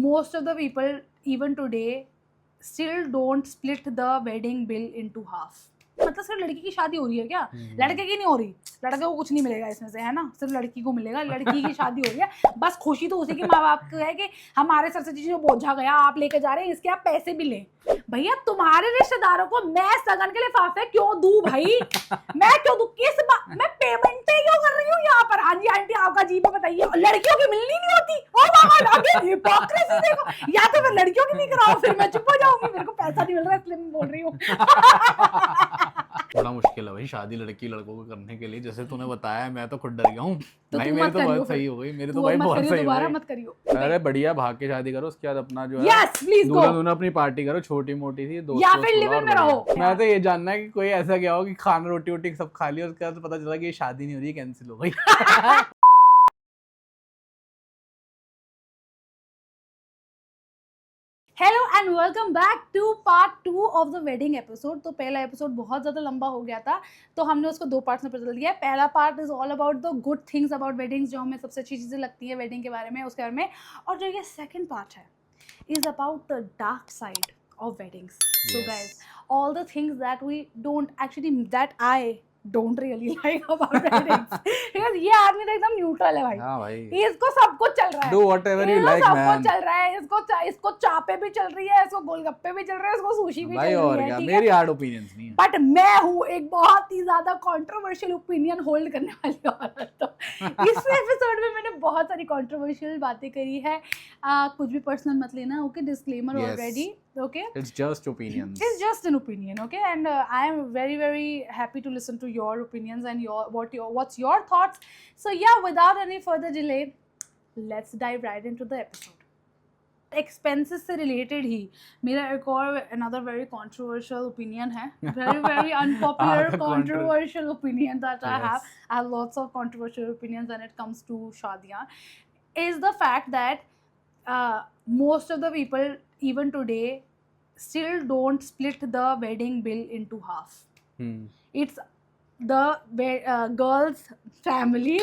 most of the people even today still don't split the wedding bill into half. मतलब सिर्फ लड़की की शादी हो रही है क्या? लड़के की नहीं हो रही, लड़के को कुछ नहीं मिलेगा इसमें से, है ना? सिर्फ लड़की को मिलेगा, लड़की की शादी हो रही है, बस खुशी तो उसी के माँ बाप को है कि हमारे सर से जो बोझा गया आप लेके जा रहे हैं, इसके आप पैसे भी लें। भैया तुम्हारे रिश्तेदारों को मैं सगन के लिफाफे क्यों दूं भाई? मैं क्यों दूं? मैं पेमेंट क्यों कर रही हूँ यहाँ पर? हाँ जी आंटी आपका जी पे बताइए, लड़कियों की मिलनी नहीं होती। ओ मामा आगे हिपोक्रेसी देखो, या तो फिर लड़कियों की नहीं कराओ, फिर मैं चुप हो जाऊंगी, मेरे को पैसा नहीं मिल रहा इसलिए मैं बोल रही हूँ। बड़ा मुश्किल है भाई शादी लड़की लड़कों को करने के लिए, जैसे तूने बताया मैं तो खुद डर गया हूँ। तो भाई तू मेरी मत तो करियो बहुत फिर। सही हो गई, मेरी तू तो भाई मत बहुत करियो, सही हो दोबारा गई। मत करियो। अरे बढ़िया, भाग के शादी करो, उसके बाद अपना जो है यस प्लीज गो, दूल्हा दूल्हा अपनी पार्टी करो, छोटी मोटी सी दोस्त या दोस्त फिर बुलाओ लिव और इन में बढ़िया। रहो। मैं तो ये जानना है कि कोई ऐसा क्या हो कि खाना रोटी वोटी सब खा लिया, उसके बाद पता चला कि ये शादी नहीं हो रही, कैंसिल हो गई। Hello and welcome back to part 2 of the wedding episode. तो पहला एपिसोड बहुत ज़्यादा लंबा हो गया था, तो हमने उसको 2 पार्ट्स में बदल दिया है। पहला part is all about the good things about weddings, जो हमें सबसे अच्छी चीज़ें लगती है वेडिंग के बारे में, उसके बारे में। और जो ये सेकंड पार्ट है is about the dark side of weddings. So guys, all the things that we don't actually, that I don't really like about weddings, because ये आदमी तो एकदम न्यूट्रल है भाई। हाँ भाई, इसको सब कुछ चल रहा है, do whatever you like सब man। कुछ चल रहा है, इसको चापे भी चल रही है, इसको गोलगप्पे भी चल रहे हैं, इसको सुशी भी चल भाई रही और है, क्या, ठीक मेरी है। हार्ड ओपिनियंस नहीं है। बट मैं हूँ एक बहुत ही ज्यादा कंट्रोवर्शियल ओपिनियन होल्ड करने वाली औरत। तो इस एपिसोड में मैंने बहुत सारी कंट्रोवर्शियल बातें करी है। कुछ भी पर्सनल मत लेना, okay? Disclaimer Yes. Already, okay? It's just opinions. It's just an opinion, okay? And I am very, very happy to listen to your opinions and what's your thoughts. So yeah, without any further delay, let's dive right into the episode. Expenses से related ही मेरा एक और another very controversial opinion है, very very unpopular controversial opinion that I have. I have lots of controversial opinions when it comes to शादियाँ, is the fact that most of the people even today still don't split the wedding bill into half. It's the girl's family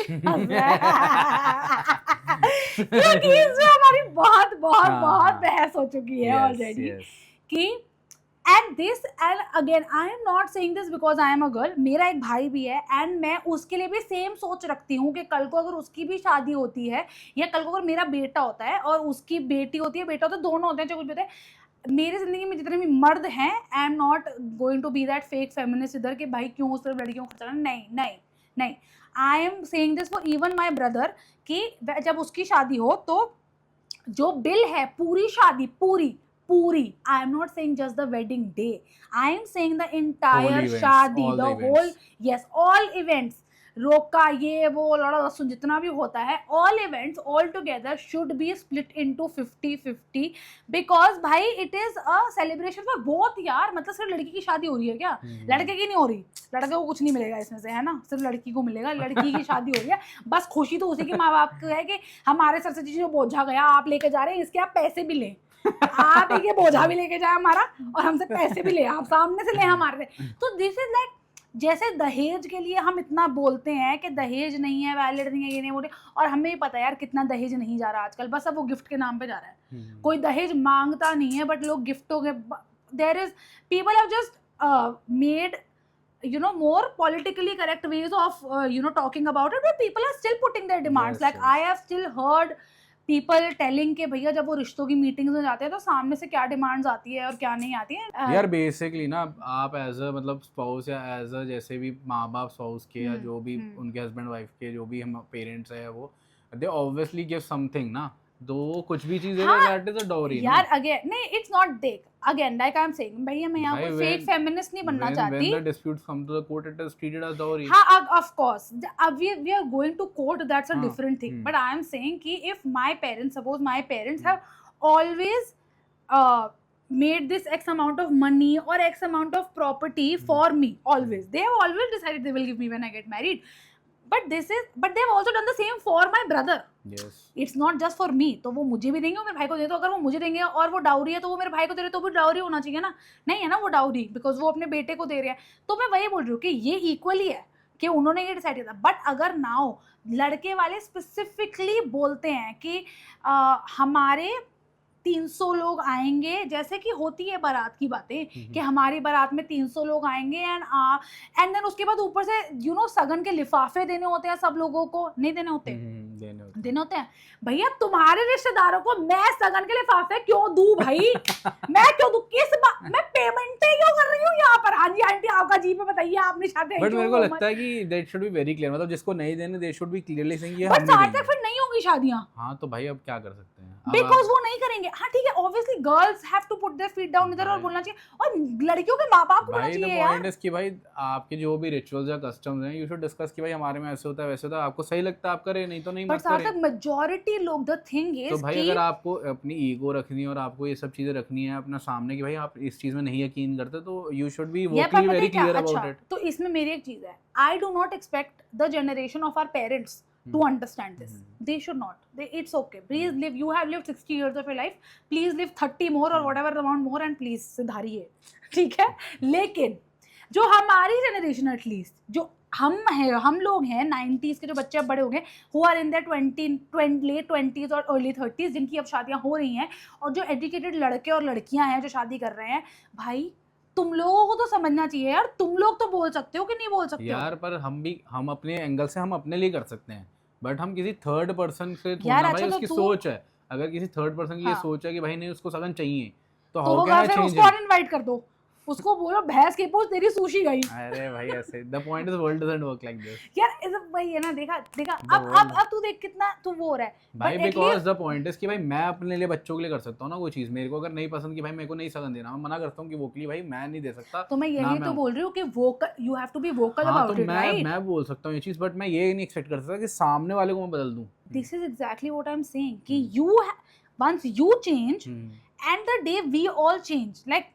क्योंकि इसमें हमारी बहुत बहुत बहुत बहस हो चुकी है ऑलरेडी कि and this and again I am not saying this because I am a girl. मेरा एक भाई भी है एंड मैं उसके लिए भी सेम सोच रखती हूँ कि कल को अगर उसकी भी शादी होती है, या कल को अगर मेरा बेटा होता है और उसकी बेटी होती है, बेटा होता है, दोनों होते हैं, जो कुछ भी होते हैं, मेरी जिंदगी में जितने भी मर्द हैं, I am not going to be that fake feminist इधर कि भाई क्यों सिर्फ लड़कियों को खर्चा। नहीं नहीं नहीं, आई am saying this for even my brother कि जब उसकी शादी हो तो जो बिल है, पूरी शादी पूरी, I am not saying just the wedding day, I am saying the entire shaadi, the whole, yes, all events, रोका, ये वो लड़ा लहसुन जितना भी होता है, all events all together should be split into 50-50 because भाई it is a celebration for both यार। मतलब सिर्फ लड़की की शादी हो रही है क्या? लड़के की नहीं हो रही, लड़के को कुछ नहीं मिलेगा इसमें से, है ना? सिर्फ लड़की को मिलेगा, लड़की की शादी हो रही है, बस खुशी तो उसी के माँ बाप को है कि हमारे सर से जो बोझा गया आप लेके जा रहे हैं, इसके आप पैसे भी लें। आप ये बोझा भी लेके जाए हमारा और हमसे पैसे भी ले, आप सामने से ले हमारे। तो दिस इज लाइक, जैसे दहेज के लिए हम इतना बोलते हैं कि दहेज नहीं है, वैलिड नहीं है, ये नहीं बोले, और हमें भी पता है यार कितना दहेज नहीं जा रहा आजकल, बस अब वो गिफ्ट के नाम पे जा रहा है। कोई दहेज मांगता नहीं है, बट लोग गिफ्टों के, there is people have just made more politically correct ways of talking about it, but people are still putting their demands. Yes, like yes. I have still heard people telling कि भैया जब वो रिश्तों की meetings में जाते हैं तो सामने से क्या डिमांड्स आती है और क्या नहीं आती है। यार बेसिकली ना, आप एज अ मतलब स्पाउस या एज अ जैसे भी माँ बाप स्पाउस के या जो भी उनके हस्बैंड वाइफ के जो भी हम पेरेंट्स है, वो दे ऑब्वियसली गिव समथिंग ना, दो कुछ भी चीजें, दैट इज अ डॉरी यार। अगेन नहीं, इट्स नॉट देख, again like I am saying, भैया मैं यहाँ कोई फेक फेमिनिस्ट नहीं बनना चाहती। When the disputes come to the court, it is treated as dowry. हाँ, of course, we are going to court, that's a different thing. But I am saying कि if my parents, suppose my parents have always made this X amount of money or X amount of property for me, always, they have always decided they will give me when I get married. But they have also done the same for my brother. Yes. It's not just for me. तो वो मुझे भी देंगे और मेरे भाई को देंगे। तो अगर वो मुझे देंगे और वो डाउरी है तो वो मेरे भाई को दे रहे, तो भी डाउरी होना चाहिए ना? नहीं है ना वो डाउरी, बिकॉज वो अपने बेटे को दे रहे हैं। तो मैं वही बोल रही हूँ कि ये इक्वली है कि उन्होंने ये डिसाइड किया था। बट अगर नाउ लड़के वाले स्पेसिफिकली बोलते हैं कि हमारे 300 लोग आएंगे, जैसे कि होती है बारात की बातें कि हमारी बारात में 300 लोग आएंगे एंड देन उसके बाद ऊपर से सगन के लिफाफे देने होते हैं सब लोगों को, नहीं देने होते? देने होते हैं। भैया तुम्हारे रिश्तेदारों को मैं सगन के लिफाफे क्यों दूं भाई? मैं क्यों दूं? मैं पेमेंट क्यों कर रही हूँ यहाँ पर? हाँ जी आंटी आपका जी पे बताइए, आपने शादी। बट मेरे को लगता है कि that should be very clear, मतलब जिसको नहीं देने they should be clearly saying ये हम बट नहीं साथ देंगे। तक फिर नहीं होंगी शादियां। हाँ तो भाई अब क्या कर सकते हैं, बिकॉज वो नहीं करेंगे। हाँ ठीक है, obviously girls have to put their feet down इधर और बोलना चाहिए, और लड़कियों के माँ बाप को बोलना चाहिए यार। पॉइंट इज कि भाई आपके जो भी रिचुअल्स या कस्टम्स हैं यू शुड डिस्कस कि भाई हमारे में ऐसे होता है वैसे होता है, आपको सही लगता है आप करें, नहीं तो नहीं मत करें। बट मेजॉरिटी लोग, द थिंग इज तो भाई अगर आपको अपनी ईगो रखनी है और आपको ये सब चीजें रखनी है अपना सामने कि भाई आप इस चीज में नहीं यकीन करते, तो you should be vocally very clear about it. तो इसमें मेरी एक चीज है, I do not expect the generation of our parents to understand this. They should not. It's okay. Please live. You have lived 60 years of your life. Please live 30 more or whatever amount more and please सुधारिए, ठीक है? लेकिन जो हमारी generation at least, जो हम लोग हैं 90s के जो बच्चे अब बड़े हो गए, who are in their late 20s और early 30s, जिनकी अब शादियां हो रही हैं, और जो एजुकेटेड लड़के और लड़कियां हैं जो शादी कर रहे हैं, भाई तुम लोगों को तो समझना चाहिए यार। तुम लोग तो बोल सकते हो कि नहीं बोल सकते यार हो? पर हम अपने एंगल से हम अपने लिए कर सकते हैं, बट हम किसी थर्ड पर्सन से यार भाई अच्छा, तो उसकी सोच है, अगर किसी थर्ड पर्सन की ये हाँ। सोच है कि भाई नहीं उसको सगन चाहिए, तो वो हाउ कैन आई फिर चेंज उसको इट? अनइनवाइट कर दो, उसको बोलो भैंस की पूछ तेरी सुशी गई। अरे भाई ऐसे the point is world doesn't work like this यार इधर वही है ना, देखा अब तू देख कितना तू वो हो रहा है भाई, बिकॉज द पॉइंट इज कि भाई मैं अपने लिए बच्चों के लिए कर सकता हूँ ना कोई चीज, मेरे को अगर नहीं पसंद कि भाई मेरे को नहीं सगन देना, मैं मना करता हूँ कि वोकली भाई मैं नहीं दे सकता। तो मैं यही तो बोल रही हूँ कि vocal, you have to be vocal about it, right? मैं बोल सकता हूँ ये चीज, बट मैं ये नहीं एक्सपेक्ट कर सकता कि सामने वाले को मैं बदल दूं। This is exactly what I am saying कि you once you change and the day we all change. Like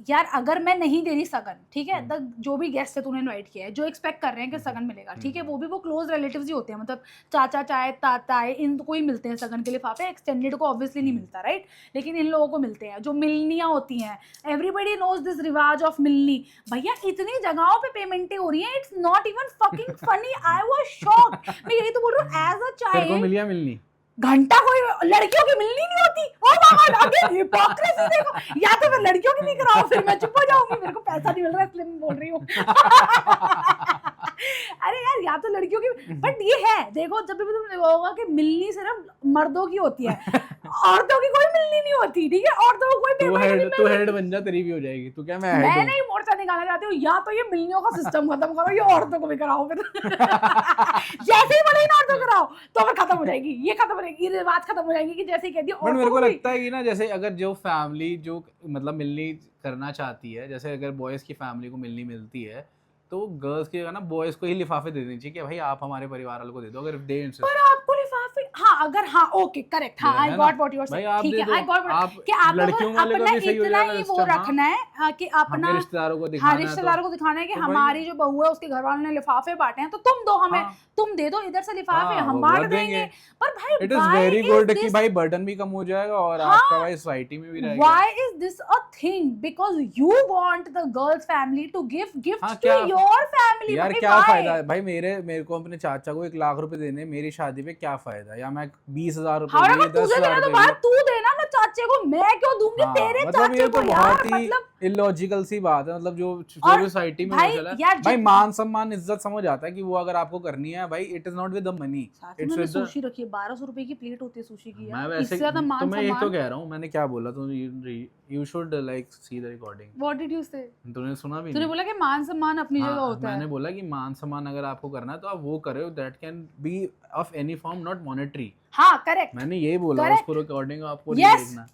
यार अगर मैं नहीं दे रही सगन, ठीक है, तब जो भी गेस्ट है तूने इनवाइट किया है, जो एक्सपेक्ट कर रहे हैं कि सगन मिलेगा, ठीक है, वो भी वो क्लोज रिलेटिव्स ही होते हैं, मतलब चाचा चाहे ताता है, इनको ही मिलते हैं सगन के लिफाफे, एक्सटेंडेड को ऑब्वियसली नहीं मिलता, राइट? लेकिन इन लोगों को मिलते हैं। जो मिलनियाँ होती हैं, एवरीबडी नोज दिस रिवाज ऑफ मिलनी। भैया इतनी जगहों पे पेमेंटें हो रही हैं, it's not even fucking funny. I was shocked. मैं यही तो बोल रही हूँ, एज अ चाइल्ड मिलनी घंटा कोई लड़कियों की मिलनी नहीं होती। ओ मामा अगेन हिपोक्रेसी देखो। या तो मैं लड़कियों की नहीं कराऊं, फिर मैं चुप हो जाऊंगी, मेरे को पैसा नहीं मिल रहा इसलिए मैं बोल रही हूँ। अरे यार या तो लड़कियों की, बट ये है देखो, जब भी तुम देखोगा कि मिलनी सिर्फ मर्दों की होती है, औरतों की कोई मिलनी नहीं होती, ठीक है? औरतों को कोई तू हेड बन जा, तेरी भी हो जाएगी। तू क्या मैं नहीं मोर्चा निकालना चाहती हूँ, या तो ये मिलनियों का सिस्टम खत्म करो, ये औरतों को भी कराओ फिर। जैसे ही बोले ना औरतों कराओ तो फिर खत्म हो जाएगी, ये खत्म हो जाएगी, ये रिवाज खत्म हो जाएगी कि जैसे ही कह दिया। बट मेरे को लगता है कि ना, जैसे अगर जो फैमिली जो मतलब मिलनी करना चाहती है, जैसे अगर बॉयज की फैमिली को मिलनी मिलती है, तो गर्ल्स के ना बॉयज को ही लिफाफे दे देनी चाहिए कि भाई आप हमारे परिवार वालों को दे दो, अगर दे इंसिस्ट। पर आपको लिफाफे, हाँ अगर, हाँ ओके करेक्ट, हाँ I got what you are saying, ठीक है, आई गॉट कि आप लड़कियों वाले को भी सही हो इतना जाएगा ही वो रखना है कि अपना रिश्तेदारों को दिखाना है, रिश्तेदारों को दिखाना है कि हमारी जो बहू है उसके घर वालों ने लिफाफे बांटे हैं, तो तुम दो हमें, तुम दे दो इधर से लिफाफे, हम बांट देंगे। पर भाई इट इज वेरी गुड कि भाई बर्डन भी कम हो जाएगा और आपका भाई सोसाइटी में भी रहेगा। Why is this a thing? Because you want the girls family to give gifts to your family. यार क्या फायदा है भाई, मेरे को अपने चाचा को 1 लाख रुपए देने मेरी शादी पे, क्या फायदा? या मैं 20,000 रुपए 10,000 रुपए तू देना ना चाचे को, मैं क्यों दूंगी तेरे चाचे को? बहुत ही इलॉजिकल सी बात है, मतलब जो सोसाइटी में चला है भाई, मान सम्मान इज्जत समझ आता है कि वो अगर आपको करनी है भाई, it is not with the money, it's with sushi रखी है, 1200 रुपए की प्लेट होती है सुशी की यार, इससे ज्यादा मान सम्मान। तो मैं यही तो कह रहा हूं, मैंने क्या बोला? तो you should like see the recording. What did you से? तूने सुना भी? तूने बोला कि मान सम्मान अपनी जगह होता है। मैंने बोला कि मान सम्मान अगर आपको करना है तो आप वो करो, that can be of any form, not monetary. हाँ करेक्ट, मैंने यही बोला, उसको रिकॉर्डिंग आपको नहीं देखना।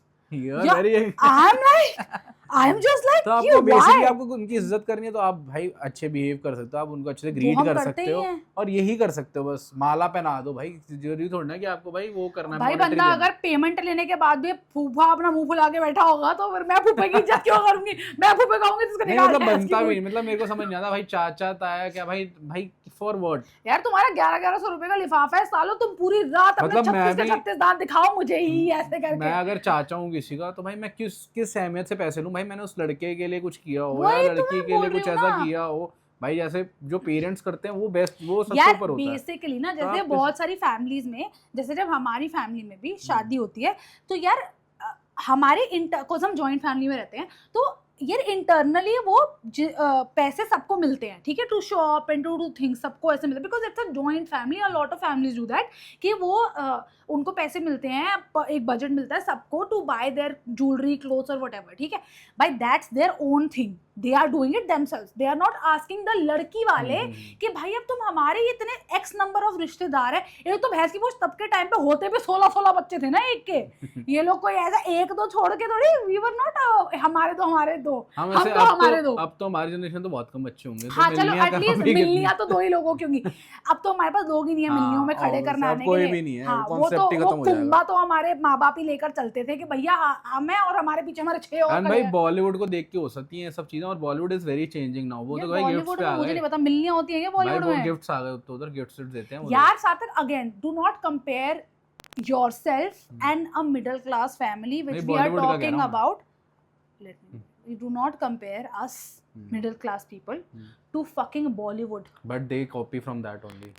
तो आपको बेसिकली आपको उनकी इज्जत करनी है तो आप भाई अच्छे बिहेव कर सकते हो, आप उनको अच्छे से ग्रीट कर सकते हो और यही कर सकते हो, बस माला पहना दो भाई। जरूरी थोड़ी ना कि आपको भाई वो करना है। भाई बंदा अगर पेमेंट लेने के बाद भी फूफा अपना मुंह फुला के बैठा होगा तो फिर मैं फूफे की इज्जत क्यों करूंगी? मैं फूफे कहूंगी जिसको निकाल मतलब बनता भी, मतलब मेरे को समझ नहीं आता भाई, चाचा ताया क्या भाई फॉर व्हाट? यार तुम्हारा 1100 रुपए का लिफाफा है सालो, तुम पूरी रात अपने 36 दांत दिखाओ मुझे ही ऐसे करके। मैं अगर चाचा हूँ किसी का तो भाई मैं किस अहमियत से पैसे लूं? भाई मैंने उस लड़के के लिए कुछ किया हो या लड़की के लिए कुछ ऐसा किया हो भाई, जैसे जो पेरेंट्स करते हैं वो बेस्ट, वो सबसे ऊपर होता है बेसिकली ना। जैसे बहुत सारी फैमिलीज में, जैसे जब हमारी फैमिली में भी शादी होती है तो यार हमारे बिकॉज हम जॉइंट फैमिली में रहते हैं, तो यार इंटरनली वो पैसे सबको मिलते हैं, ठीक है, to shop and to do things, सबको ऐसे मिलते हैं because it's a joint family, a lot of families do that, कि वो उनको पैसे मिलते हैं, एक बजट मिलता है सबको to buy their jewellery, clothes और वट एवर, ठीक है भाई, that's their own thing, they are doing it themselves, they are not asking the लड़की वाले कि भाई अब तुम हमारे इतने एक्स नंबर ऑफ रिश्तेदार है, ये तो भैंस की पूछ तब के टाइम पे होते भी 16 बच्चे थे ना एक के, ये लोग कोई ऐसा एक दो छोड़ के थोड़ी, वी वर नॉट हमारे दो हम तो हमारे दो, अब तो हमारी जनरेशन तो बहुत कम बच्चे होंगे, हाँ तो चलो एटलीस्ट मिलनियां तो 2 ही लोगों की होंगी, अब तो हमारे पास लोग ही नहीं है मिलनियों में खड़े करने आने के लिए, भी नहीं है, हाँ वो तो वो कुंभा तो हमारे माँ बाप ही लेकर चलते थे कि भैया हमें और हमारे पीछे हमारे 6 और भाई बॉलीवुड को देख के हो सकती है सब चीजें, और Bollywood is very changing now, वो तो भाई गिफ्ट्स पे आ गए, मुझे नहीं पता मिलनियां होती है क्या बॉलीवुड में, गिफ्ट्स आ गए, तो उधर गिफ्ट्स देते हैं यार। सार्थक again do not compare yourself and a middle class family which we are talking about, you do not compare us middle class people to fucking Bollywood, but they copy from that only.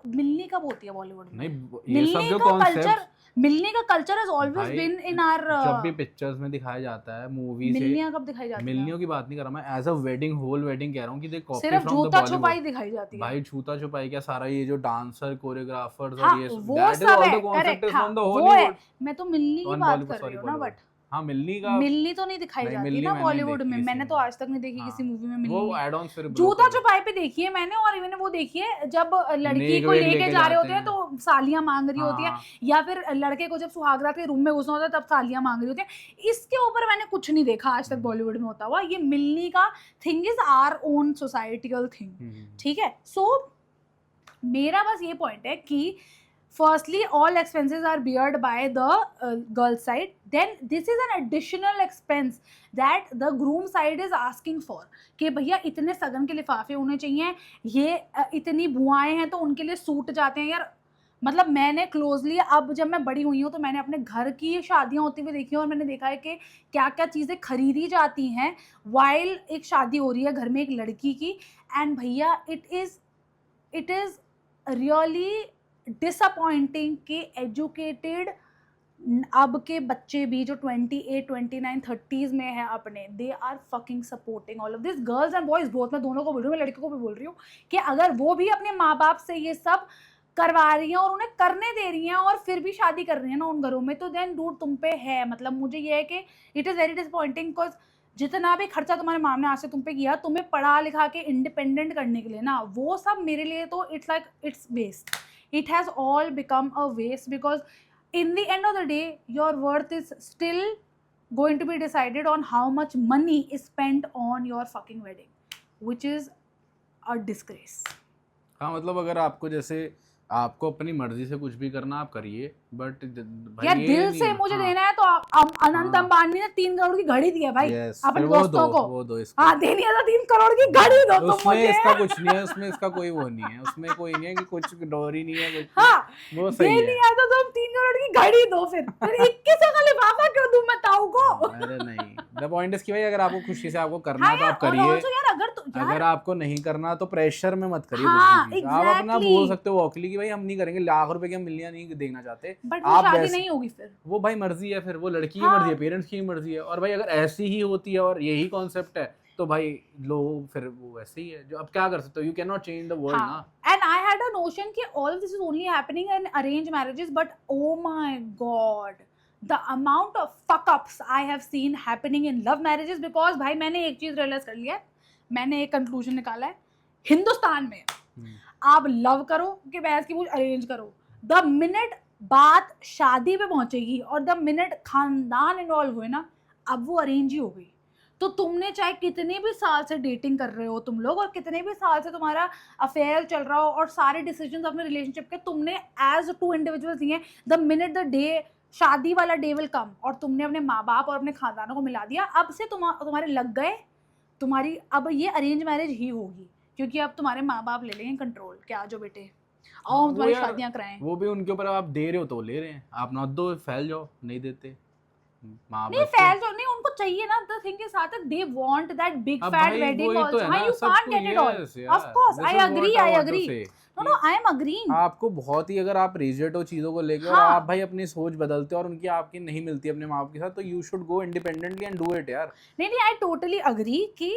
मिलनी कब होती है बॉलीवुड में? नहीं, ये सब जो concept, मिलने का culture has always been in our, जब भी पिक्चर्स में दिखाया जाता है, मूवी से, मिलनियां कब दिखाई जाती है? मिलनियों की बात नहीं कर रहा मैं, as a wedding, whole wedding कह रहा हूं कि दे कॉपी फ्रॉम सिर्फ द बॉलीवुड, जूता छुपाई दिखाई जाती है भाई, छूता छुपाई क्या, सारा ये जो डांसर कोरियोग्राफर्स और ये वो सब है, करेक्ट, फ्रॉम द हॉलीवुड, मैं तो मिलनी की बात कर रही हूं ना, बट हाँ मिलनी तो नहीं दिखाई जाती ना बॉलीवुड में, मैंने तो आज तक नहीं देखी किसी मूवी में मिलनी, वो एड ऑन्स फिर जूता छुपाई पे देखी है मैंने, और इवन वो देखी है जब लड़की को लेके जा रहे होते हैं तो सालियां मांग रही होती है, या फिर लड़के को जब सुहागरात के रूम में घुसना होता है तब सालियां मांग रही होती है, इसके ऊपर मैंने कुछ नहीं देखा आज तक बॉलीवुड में होता हुआ, ये मिलनी का thing is our own societical thing, ठीक है। सो मेरा बस ये पॉइंट है कि firstly all expenses are beared by the girl side, then this is an additional expense that the groom side is asking for कि भैया इतने सगन के लिफाफे होने चाहिए, ये इतनी बुआएं हैं तो उनके लिए सूट जाते हैं यार, मतलब मैंने क्लोजली अब जब मैं बड़ी हुई हूँ तो मैंने अपने घर की शादियाँ होती हुई देखी और मैंने देखा है कि क्या क्या चीज़ें खरीदी जाती हैं वाइल एक शादी हो रही है घर में एक लड़की की, एंड भैया इट इज़ रियली डिसअपॉइंटिंग कि एजुकेटेड अब के बच्चे भी जो 28, 29, 30s में है अपने, they are fucking supporting all of this, girls and boys both, मैं दोनों को बोल रही हूँ, मैं लड़कियों को भी बोल रही हूँ कि अगर वो भी अपने माँ बाप से ये सब करवा रही हैं और उन्हें करने दे रही हैं और फिर भी शादी कर रही हैं ना उन घरों में, तो देन डूड तुम पे है, मतलब मुझे ये है कि it is very disappointing, because जितना भी खर्चा तुम्हारे माम ने आज से तुम पे किया, तुम्हें पढ़ा लिखा के इंडिपेंडेंट करने के लिए ना, वो सब मेरे लिए तो it's like it's waste, it has all become a waste, because in the end of the day your worth is still going to be decided on how much money is spent on your fucking wedding, which is a disgrace. हाँ मतलब अगर आपको जैसे आपको अपनी मर्जी से कुछ भी करना आप करिए, बट यार दिल से मुझे देना है तो अनंत अंबानी ने 3 करोड़ की घड़ी दी है भाई अपने दोस्तों को, वो दो हाँ देनी है तो 3 करोड़ की घड़ी दो तुम उसमें मुझे, इसका कुछ नहीं है, उसमें इसका कोई वो नहीं है, उसमें कोई नहीं है कि कुछ डोरी नहीं है कुछ, हाँ वो सही देनी है तो तुम 3 करोड़ की घड़ी दो, फिर 21 का लिफाफा क्यों दूं मैं ताऊ को? अरे नहीं, द पॉइंट इज कि भाई अगर आपको खुशी से आपको करना है तो आप करिए, अगर आपको नहीं करना तो प्रेशर में मत करिए, आप अपना बोल सकते हो वॉकली कि भाई हम नहीं करेंगे, लाख रुपए की हम मिलनियां नहीं देखना चाहते, आप शादी नहीं होगी, फिर वो भाई मर्जी है, फिर वो लड़की की मर्जी है, पेरेंट्स की मर्जी है, और भाई अगर ऐसी ही होती है और यही कॉन्सेप्ट है तो भाई लोग फिर वो वैसे ही है, जो अब क्या कर सकते हो, you can not change the world ना। And I had a notion कि all this is only happening in arrange marriages, but oh my god the amount of fuck ups I have seen happening in love marriages, because भाई मैंने एक चीज realise कर लिया है, मैंने एक कंक्लूजन निकाला है, हिंदुस्तान में आप लव करो कि बहस की पूछ अरेंज करो, द मिनट बात शादी पे पहुंचेगी और द मिनट खानदान इन्वॉल्व हुए ना, अब वो अरेंज ही हो गई, तो तुमने चाहे कितने भी साल से डेटिंग कर रहे हो तुम लोग, और कितने भी साल से तुम्हारा अफेयर चल रहा हो, और सारे डिसीजंस अपने रिलेशनशिप के तुमने एज 2 इंडिविजुअल्स दिए, द मिनट द डे शादी वाला डे विल कम और तुमने अपने माँ बाप और अपने खानदानों को मिला दिया, अब से तुम्हारे लग गए, तुम्हारी अब ये अरेंज मैरिज ही होगी, क्योंकि अब तुम्हारे माँ बाप ले लेंगे कंट्रोल, क्या जो बेटे आओ तुम्हारी शादियां कराएं, वो भी उनके ऊपर आप दे रहे हो तो ले रहे हैं, आप ना दो फैल जाओ, नहीं देते माँ नहीं बाप फैल जो नहीं उनको चाहिए ना, the thing is Sarthak they want that big uh fat भाई वेडिंग वही तो आल्सो. है हां ना, यू कांट सबको get it all. yes of course यार, I this is agree, what I I want to agree. say no कि no I am agreeing. आपको बहुत ही, अगर आप रिजिड हो चीज़ों को लेके और हाँ. आप भाई अपनी सोच बदलते हो और उनकी आपकी नहीं मिलती अपने माँ बाप के साथ, तो you should go independently and do it यार. नहीं नहीं आई टोटली अग्री कि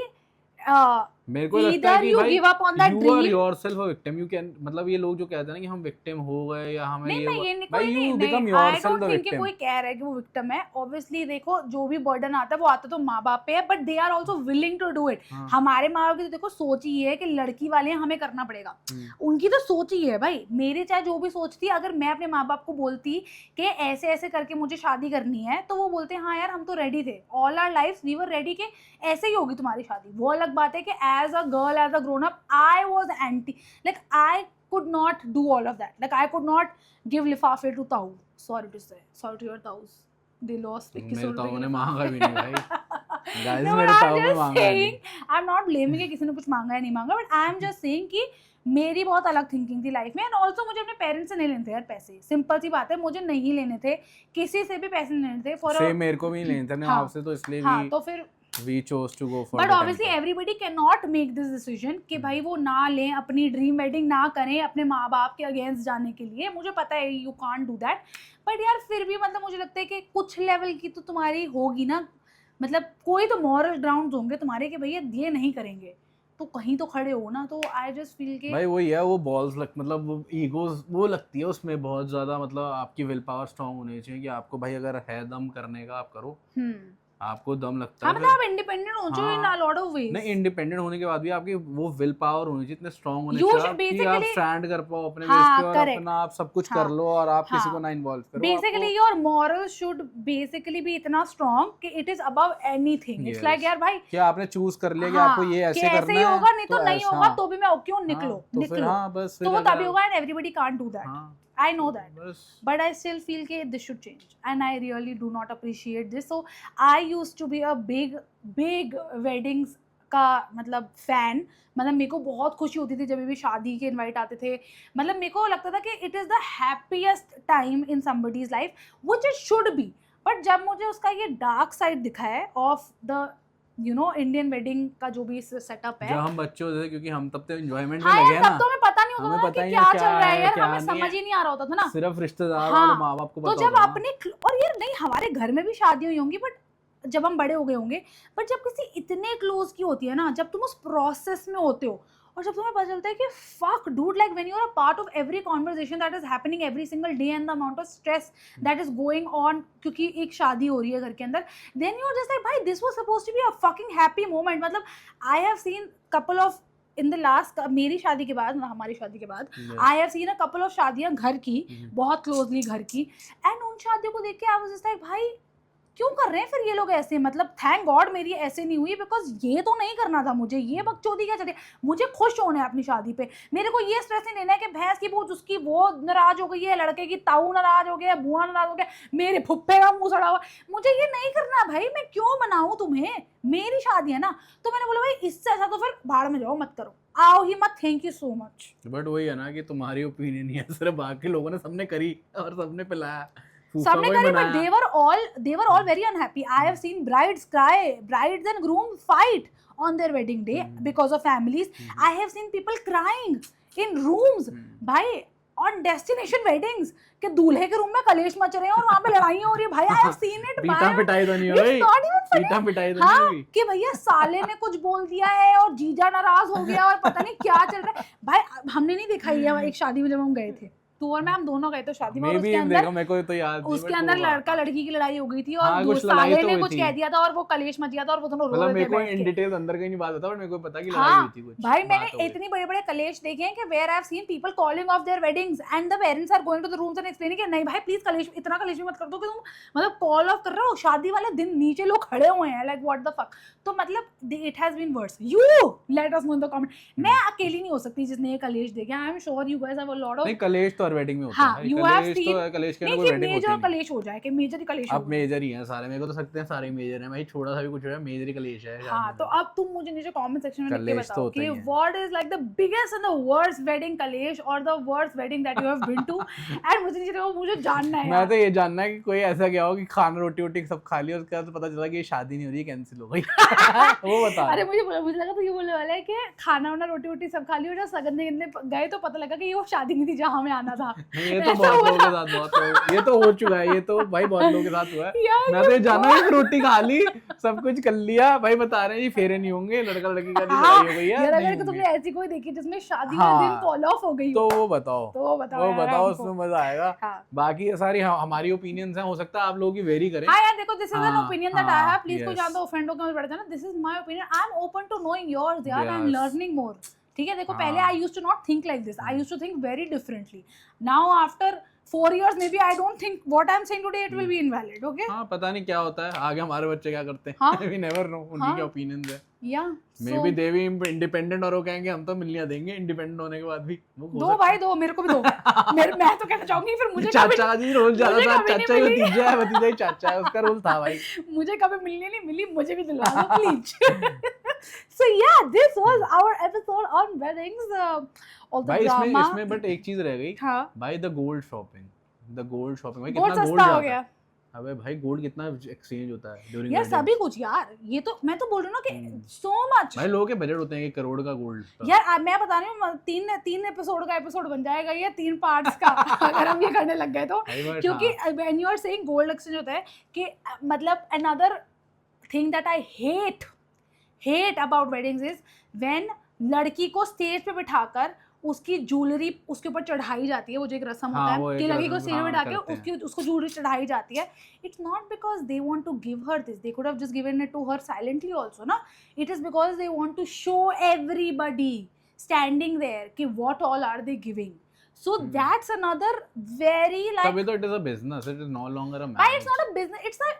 मेरे को लगता है either कि you भाई give up on that you are dream. yourself a victim. You can, मतलब ये लोग जो कहते हैं ना कि हम victim हो गए या हमें नहीं ये मैं ये नहीं, भाई कोई you नहीं become नहीं आई yourself डोंट the थिंक कि victim. कोई कह रहा है कि वो विक्टिम है. ऑब्वियसली देखो जो भी बर्डन आता है वो आता तो माँ बाप पे है, but they are also willing to do it. हाँ. हमारे माँ बाप की तो देखो सोच ही है कि लड़की वाले हैं, हमें करना पड़ेगा. उनकी तो सोच ही है भाई. मेरी चाहे जो भी सोच थी, अगर मैं अपने माँ बाप को बोलती कि ऐसे ऐसे करके मुझे शादी करनी है, तो वो बोलते हाँ यार हम तो रेडी थे. All our life we were ready कि ऐसे ही होगी तुम्हारी शादी. वो अलग बात है कि as a girl, as a grown up, I was anti. Like I could not do all of that. Like I could not give lifafe to Tau. Sorry to say. Sorry to your Taus. They lost. मेरे ताऊ ने मांगा भी नहीं भाई. Guys, No, मेरे but ताऊ I'm ने just मांगा नहीं. saying, I'm not blaming कि किसी ने कुछ मांगा या नहीं मांगा, but I'm just saying कि मेरी बहुत अलग थिंकिंग थी लाइफ में. एंड ऑल्सो मुझे अपने पेरेंट्स से नहीं लेने थे यार पैसे. सिंपल सी बात है, मुझे नहीं लेने थे, किसी से भी पैसे नहीं लेने थे. फॉर सेम मेरे को भी नहीं लेने थे ना हाँ. आपसे, तो इसलिए हाँ तो फिर we chose to go for but the obviously temple. Everybody can not make this decision कि भाई वो ना लें, अपनी ड्रीम वेडिंग ना करें अपने माँ बाप के अगेंस्ट जाने के लिए. मुझे पता है you can't do that, but यार फिर भी मतलब मुझे लगता है कि कुछ लेवल की तो तुम्हारी होगी ना. मतलब कोई तो मॉरल ग्राउंड होंगे तुम्हारे कि भैया ये नहीं करेंगे, तो कहीं तो खड़े हो ना. तो आई जस्ट फील के भाई वही है, वो बॉल्स लग, मतलब वो ईगोज वो लगती है उसमें बहुत ज़्यादा. मतलब आपकी विल पावर स्ट्रांग होनी चाहिए कि आपको भाई अगर है दम करने का आप करो. आपको दम लगता हाँ है मतलब आप इंडिपेंडेंट हो जो इन अ लॉट ऑफ वेज. नहीं, इंडिपेंडेंट होने के बाद भी आपकी वो विल पावर होनी चाहिए, इतने स्ट्रांग होने You चाहिए should कि आप basically- स्टैंड कर पाओ अपने हाँ, बेस पे और correct. अपना आप सब कुछ हाँ, कर लो और आप किसी हाँ. को ना इन्वॉल्व करो. Basically your moral should basically भी इतना स्ट्रांग कि it is above anything. It's like यार भाई क्या आपने चूज कर लिया कि हाँ, आपको ये ऐसे कि करना ऐसे ही है, होगा, नहीं तो नहीं ऐसा. होगा, तो भी मैं ओके हूँ, निकलो हाँ, तो फिर निकलो. हाँ बस तो वो फिर तभी होगा and everybody can't do that. हाँ I know that, बस. but I still feel कि this should change, and I really do not appreciate this. So I used to be a big weddings का मतलब फैन. मतलब मेरे को बहुत खुशी होती थी जब भी शादी के इनवाइट आते थे. मतलब मेरे को लगता था कि it is the happiest time in somebody's life, which it should be. But जब मुझे उसका ये डार्क साइड दिखा है of the you know Indian wedding का जो भी सेटअप है, जब हम बच्चे होते थे, क्योंकि हम तब तो एंजॉयमेंट में हाँ लगे यार ना, तब तो हमें पता नहीं होता हमें था पता कि ही क्या नहीं चल क्या रहा है है, यार. क्या हमें नहीं समझ है. ही नहीं आ रहा होता था ना. सिर्फ रिश्तेदार हाँ, और माँ बाप को तो पता जब होता था. अपने और यार नहीं हमारे घर में भी शादी हुई होंगी, बट जब हम बड़े हो गए होंगे, बट जब किसी इतने क्लोज की होती है ना, जब तुम उस प्रोसेस में होते हो और जब तुम्हें पता चलता है कि fuck dude, like when you are a part of every conversation that is happening every single day and the amount of stress that is going on, क्योंकि एक शादी हो रही है घर के अंदर, then you are just like भाई this was supposed to be a fucking happy moment. मतलब I have seen couple of in the last, मेरी शादी के बाद, हमारी शादी के बाद आई have seen a couple of शादियां घर की, बहुत क्लोजली घर की, एंड उन शादियों को देख के आई वाज जस्ट लाइक भाई क्यों कर रहे हैं फिर ये लोग ऐसे. मतलब थैंक गॉड मेरी ऐसे नहीं हुई, बिकॉज ये तो नहीं करना था मुझे. ये बकचोदी क्या चलती है. मुझे खुश होना है अपनी शादी पे. मेरे को ये स्ट्रेस नहीं लेना है कि भैंस की पूछ उसकी वो नाराज हो गई है, लड़के की ताऊ नाराज हो गया, बुआ नाराज हो गया, मेरे फुप्पे का मुंह सड़ा हुआ. मुझे ये नहीं करना भाई. मैं क्यों मनाऊं तुम्हें, मेरी शादी है ना. तो मैंने बोला भाई इससे ऐसा तो फिर भाड़ में जाओ, मत करो, आओ ही मत. Thank you so much. But वही है ना कि तुम्हारी ओपिनियन ही है, सिर्फ बाकी लोगों ने सबने करी और सबने पिलाया, सबने करी, but they were all very unhappy. I have seen brides cry, brides and groom fight on their wedding day because of families. I have seen people crying in rooms भाई on destination weddings कि दूल्हे के room में कलेश much रहे हैं और वहाँ पे लड़ाइयाँ हो रही है भाई. I have seen it. पीटा पिटाई तो नहीं हो गई, पीटा पिटाई तो नहीं हुई कि भैया साले ने कुछ बोल दिया है और जीजा नाराज हो गया और पता नहीं क्या चल रहा है भाई. हमने नहीं देखा ये एक शादी में जब हम गए थे, तू और मैं, हम दोनों गए थे शादी में, उसके अंदर मेरे को तो याद नहीं, उसके अंदर लड़का लड़की की लड़ाई हो गई थी और हाँ, कुछ साले तो ने हुई कुछ थी. कह दिया था और वो कलेश मच गया था और वो दोनों रो मतलब रहे मेरे थे को बैठ इन के. डिटेल अंदर कहीं नहीं बात होता, बट मेरे को पता कि लड़ाई हाँ हुई थी कुछ. भाई मैंने बात हो गई. इतनी बड़े-बड़े कलेश देखे हैं कि where I have seen people calling off their weddings and the parents are going to the rooms and explaining कि नहीं भाई प्लीज कलेश, इतना कलेश भी मत कर दो कि तुम मतलब कॉल ऑफ कर रहे हो शादी वाले दिन, नीचे लोग खड़े हुए हैं लाइक व्हाट द फक. तो मतलब it has been worse. You let us know in the comment. मैं अकेली नहीं हो सकती जिसने ये कलेश देखे. I am sure you guys have a lot of. नहीं कलेश तो तो हर वेडिंग में होता हाँ, है, you have कलेश seen- तो कलेश के नहीं कोई कि वेडिंग होती मेजर नहीं। कलेश हो जाए कि मेजर ही कलेश हो अब गया। मेजर ही हैं सारे, मेरे को तो सकते हैं सारे मेजर हैं भाई, छोटा सा भी कुछ हो जाए मेजर ही कलेश है हाँ, शादी तो में। अब तुम मुझे नीचे कमेंट सेक्शन में लिख के कलेश तो बताओ होता कि ही है। What is like the biggest and the worst wedding कलेश और the worst wedding that you have been to, and मुझे नीचे देखो, मुझे जानना है मैं यार। तो ये जानना है कि कोई ऐसा क्या हो कि खाना रोटी वोटी सब खा लिया, उसके बाद पता चला कि ये शादी नहीं हो रही है, कैंसिल हो गई। वो बता अरे रहे। मुझे लगा तो ये बोलने वाला है कि खाना वाना रोटी वोटी सब खा ली और जब सगन गिरने गए तो पता लगा कि ये वो शादी नहीं थी जहाँ हमें आना था। नहीं ये तो ऐसा बहुत हुआ लोगों के था। साथ बहुत ये तो हो चुका है, ये तो भाई बहुत लोगों के साथ हुआ है। यार मैं तो ये जाना है रोटी खा ली, सब कुछ कर लिया भाई, बता रहे हैं ये फेरे नहीं होंगे, लड़का लड़की का नहीं हाँ, लड़ाई हो गई है, यार नहीं अगर तुमने होंगे। ऐसी कोई देखी जिसमें शादी हाँ, वाले दिन कॉल ऑफ हो गई तो हो, वो बताओ, तो वो बताओ वो यार बताओ, हमको। उसमें मजा आएगा। हाँ। बाकी ये सारी हमारी ओपिनियंस हैं, हो सकता है आप लोगों की वेरी करें। हाँ यार देखो, दिस इज एन हाँ, ओपिनियन दैट आई हाँ, हैव, प्लीज कोई yes. ज्यादा ऑफेंड होकर मत बैठ जाना, this is my opinion, I am open to knowing yours यार, एंड Yes. Learning more. ठीक है, देखो पहले हाँ। I used to not think like this, I used to think very differently, now after 4 years maybe I don't think what I'm saying today it will be invalid, okay? हाँ, पता नहीं क्या होता है आगे, हमारे बच्चे क्या करते हैं, हाँ। we never know, उनकी हाँ। क्या ओपिनियंस है। Yeah, मे बी दे भी इंडिपेंडेंट, और वो कहेंगे हम तो मिलने देंगे इंडिपेंडेंट होने के बाद भी। वो हो दो सकता भाई दो, मेरे को भी दो। मैं तो कहना चाहूंगी फिर है। मुझे चाचा जी रोल ज्यादा मुझे था, कभी नहीं चाचा ही मिली। भतीजा है, भतीजा ही चाचा है, उसका रोल था भाई। मुझे कभी मिलने नहीं मिली, मुझे भी दिलवा दो please. So yeah, this was our episode on weddings, all the भाई drama। इसमें बट एक चीज रह गई हाँ, भाई, द गोल्ड शॉपिंग भाई, गोल्ड कितना गोल्ड सस्ता हो जाता गया है। अबे भाई गोल्ड कितना एक्सचेंज होता है ड्यूरिंग यार, सभी कुछ यार, ये तो मैं तो बोल रही हूँ ना कि so much। भाई लोगों के बजट होते हैं 1 करोड़ का गोल्ड। यार मैं बता रही हूँ, तीन एपिसोड का एपिसोड बन जाएगा ये, 3 पार्ट्स का, अगर हम ये करने लग गए तो। क्योंकि when you are saying gold exchange होता है कि मतलब another thing that I hate about weddings is when लड़की को स्टेज पे बिठाकर उसकी ज्वेलरी उसके ऊपर चढ़ाई जाती है, वो जो एक रस्म होता हाँ, वो है एक कि लड़की को रस्म, स्टेज पे हाँ, बिठा के करते हैं। उसको ज्वेलरी चढ़ाई जाती है। It's not because they want to give her this, they could have just given it to her silently also ना, it is because they want to show everybody standing there कि what all are they giving. So that's another very like, तभी तो it is a business, it is no longer a why marriage. it's not a business, it's भाई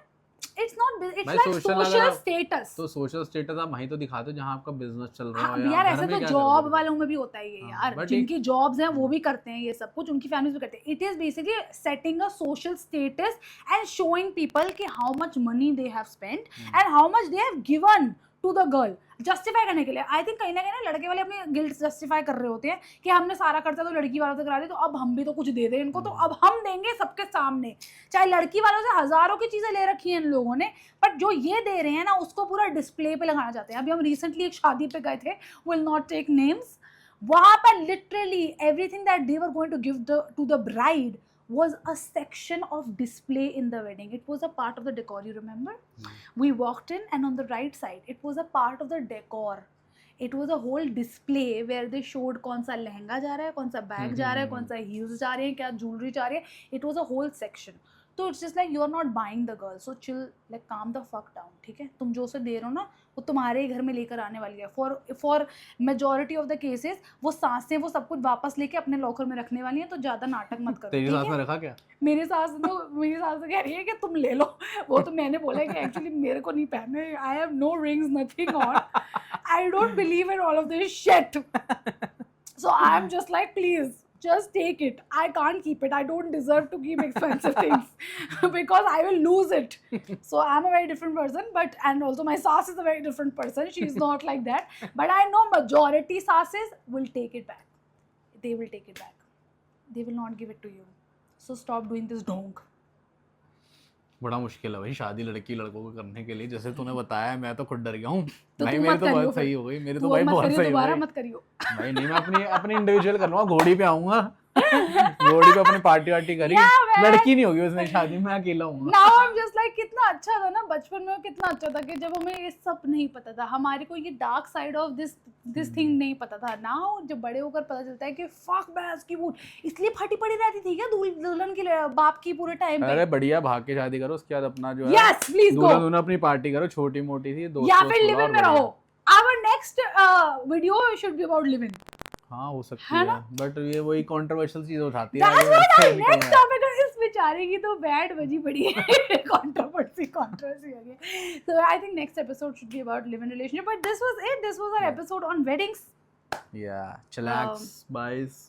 like social social अगर- status। तो social status आप वहीं तो दिखाते हो जहाँ आपका बिजनेस चल रहा हाँ हो, यार, घर ऐसे में तो क्या जॉब करोगे? वालों में भी होता है ये हाँ, यार, but जिनकी जॉब्स हैं वो भी करते हैं ये सब कुछ, उनकी फैमिलीज भी करते हैं। It is basically setting a social status and showing people कि how much money they have spent and how much they have given to the girl, justify करने के लिए। आई थिंक कहीं ना लड़के वाले अपने गिल्ट जस्टिफाई कर रहे होते हैं कि हमने सारा खर्चा तो लड़की वालों से करा दिया, तो अब हम भी तो कुछ दे दें इनको, तो अब हम देंगे सबके सामने। चाहे लड़की वालों से हजारों की चीजें ले रखी हैं इन लोगों ने, बट जो ये दे रहे हैं ना उसको पूरा डिस्प्ले पे लगाना चाहते हैं। अभी हम रिसेंटली एक शादी पे गए थे, विल नॉट टेक नेम्स, वहां पर literally everything that they were going to give to the bride was a section of display in the wedding. It was a part of the decor, you remember? We walked in and on the right side it was a part of the decor. It was a whole display where they showed कौन सा लहंगा जा रहा है, कौन सा bag जा रहा है, कौन सा heels जा रहे हैं, क्या ज्वेलरी जा रही है। It was a whole section. तो it's just like you are not buying the girl, so chill, like calm the fuck down, ठीक है? तुम जो उसे दे रहे हो ना वो तुम्हारे ही घर में लेकर आने वाली है। For majority of the cases वो सांसें वो सब कुछ वापस लेके अपने लॉकर में रखने वाली हैं, तो ज़्यादा नाटक मत करो। तेरी सास ने रखा क्या? मेरी सास तो कह रही है कि तुम ले लो, वो तो मैंने बोला है कि एक्चुअली मेरे को नहीं पहने, I have no rings, nothing on, I don't believe in all of this shit, so I am just like please just take it, I can't keep it, I don't deserve to keep expensive things because I will lose it. So I'm a very different person, but and also my sass is a very different person, she is not like that, but I know majority sasses will take it back, they will take it back, they will not give it to you, so stop doing this donk. बड़ा मुश्किल है भाई शादी लड़की लड़कों को करने के लिए, जैसे तूने बताया मैं तो खुद डर गया हूँ तो भाई। तू मेरी मत तो करियो बहुत फिर। सही हो गई, मेरी तू तो भाई मत बहुत करियो, सही हो दोबारा गई मत करियो भाई। नहीं मैं अपनी इंडिविजुअल कर लूँगा, घोड़ी पे आऊंगा घोड़ी पे अपनी पार्टी वार्टी करी, Yeah, man. लड़की नहीं होगी उसमें शादी में, अकेला हूँ। Now I'm just like कितना अच्छा था ना बचपन में, कितना अच्छा था कि जब हमें ये सब नहीं पता था, हमारे को ये dark side of this thing नहीं पता था। नाउ जब बड़े होकर पता चलता है कि फक बैस की बूट इसलिए फटी पड़ी रहती थी क्या दुल्हन की बाप की पूरे टाइम पे। अरे बढ़िया भाग के शादी करो, उसके बाद अपना जो है यस प्लीज गो, दूल्हा अपनी पार्टी करो, छोटी मोटी सी दोस्त या दोस्त फिर बुलाओ लिव और इन में बढ़िया। रहो। Our next video should be about live in. हाँ हो सकती है है, ना? बट ये वही कंट्रोवर्शियल चीज उठाती है। That's what अच्छा our भी next है। topic is, इस बेचारे की तो बैड बजी पड़ी है controversy हो गई। So I think next episode should be about live-in relationship, but this was it. This was our episode on weddings. Yeah, chillax, guys.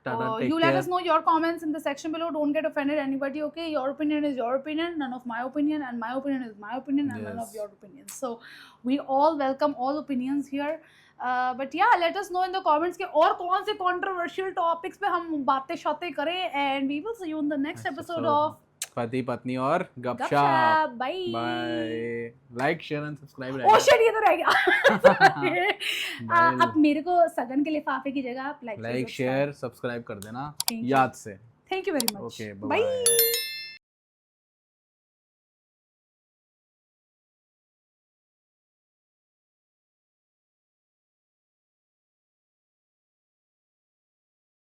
Tata, You take let care. us know your comments in the section below. Don't get offended, anybody. Okay, your opinion is your opinion, none of my opinion, and my opinion is my opinion, and none of Yes. your opinions. So we all welcome all opinions here. But yeah, let us know in the comments कि और कौन से controversial topics पे हम बातें शातें करें, and we will see you in the next episode of पति पत्नी और गपशप. गपशप. Bye. Bye. Like share and subscribe. Oh shit, ये तो रह गया. Bye. अब मेरे को सगन के लिफाफे की जगह आप लाइक शेयर सब्सक्राइब कर देना Thank you. याद से. Thank you very much. Okay, Bye. bye-bye.